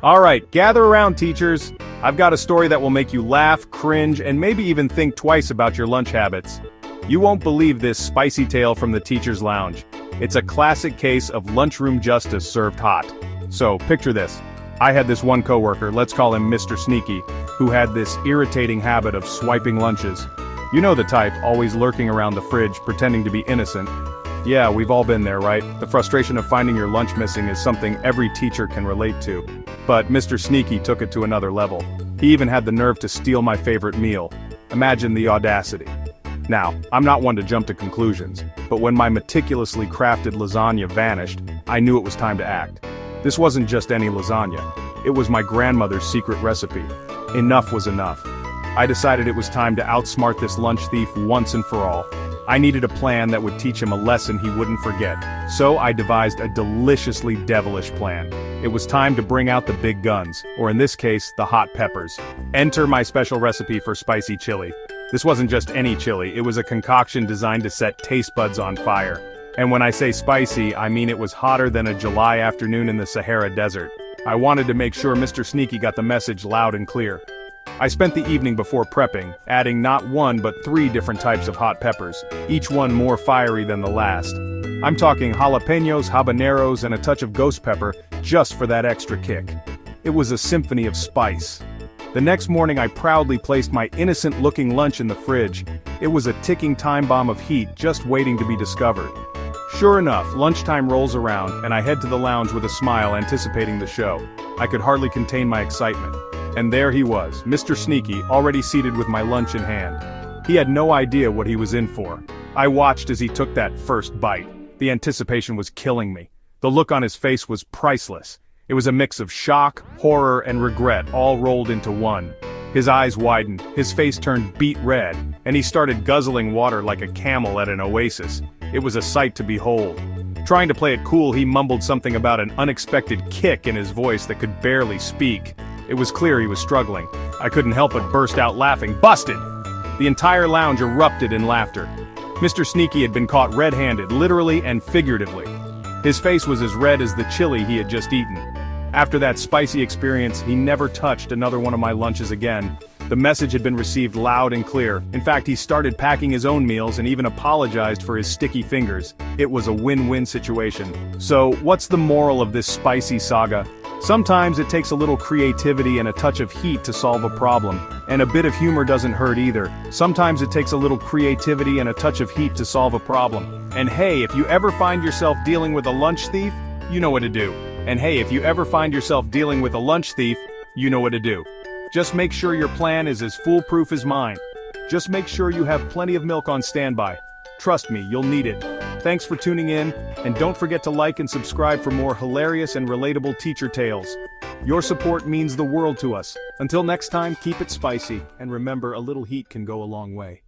Alright, gather around, teachers. I've got a story that will make you laugh, cringe, and maybe even think twice about your lunch habits. You won't believe this spicy tale from the teacher's lounge. It's a classic case of lunchroom justice served hot. So, picture this. I had this one coworker, let's call him Mr. Sneaky, who had this irritating habit of swiping lunches. You know the type, always lurking around the fridge, pretending to be innocent. Yeah, we've all been there, right? The frustration of finding your lunch missing is something every teacher can relate to. But Mr. Sneaky took it to another level. He even had the nerve to steal my favorite meal. Imagine the audacity. Now, I'm not one to jump to conclusions, but when my meticulously crafted lasagna vanished, I knew it was time to act. This wasn't just any lasagna. It was my grandmother's secret recipe. Enough was enough. I decided it was time to outsmart this lunch thief once and for all. I needed a plan that would teach him a lesson he wouldn't forget, so I devised a deliciously devilish plan. It was time to bring out the big guns, or in this case, the hot peppers. Enter my special recipe for spicy chili. This wasn't just any chili, it was a concoction designed to set taste buds on fire. And when I say spicy, I mean it was hotter than a July afternoon in the Sahara Desert. I wanted to make sure Mr. Sneaky got the message loud and clear. I spent the evening before prepping, adding not one but 3 different types of hot peppers, each one more fiery than the last. I'm talking jalapenos, habaneros, and a touch of ghost pepper, just for that extra kick. It was a symphony of spice. The next morning I proudly placed my innocent-looking lunch in the fridge. It was a ticking time bomb of heat just waiting to be discovered. Sure enough, lunchtime rolls around, and I head to the lounge with a smile anticipating the show. I could hardly contain my excitement. And there he was, Mr. Sneaky, already seated with my lunch in hand. He had no idea what he was in for. I watched as he took that first bite. The anticipation was killing me. The look on his face was priceless. It was a mix of shock, horror, and regret all rolled into one. His eyes widened, his face turned beet red, and he started guzzling water like a camel at an oasis. It was a sight to behold. Trying to play it cool, he mumbled something about an unexpected kick in his voice that could barely speak. It was clear he was struggling. I couldn't help but burst out laughing. Busted! The entire lounge erupted in laughter. Mr. Sneaky had been caught red-handed, literally and figuratively. His face was as red as the chili he had just eaten. After that spicy experience, he never touched another one of my lunches again. The message had been received loud and clear. In fact, he started packing his own meals and even apologized for his sticky fingers. It was a win-win situation. So, what's the moral of this spicy saga? Sometimes it takes a little creativity and a touch of heat to solve a problem, and a bit of humor doesn't hurt either. Sometimes it takes a little creativity and a touch of heat to solve a problem. And hey, if you ever find yourself dealing with a lunch thief, you know what to do. And hey, if you ever find yourself dealing with a lunch thief, you know what to do. Just make sure your plan is as foolproof as mine. Just make sure you have plenty of milk on standby. Trust me, you'll need it. Thanks for tuning in, and don't forget to like and subscribe for more hilarious and relatable teacher tales. Your support means the world to us. Until next time, keep it spicy, and remember, a little heat can go a long way.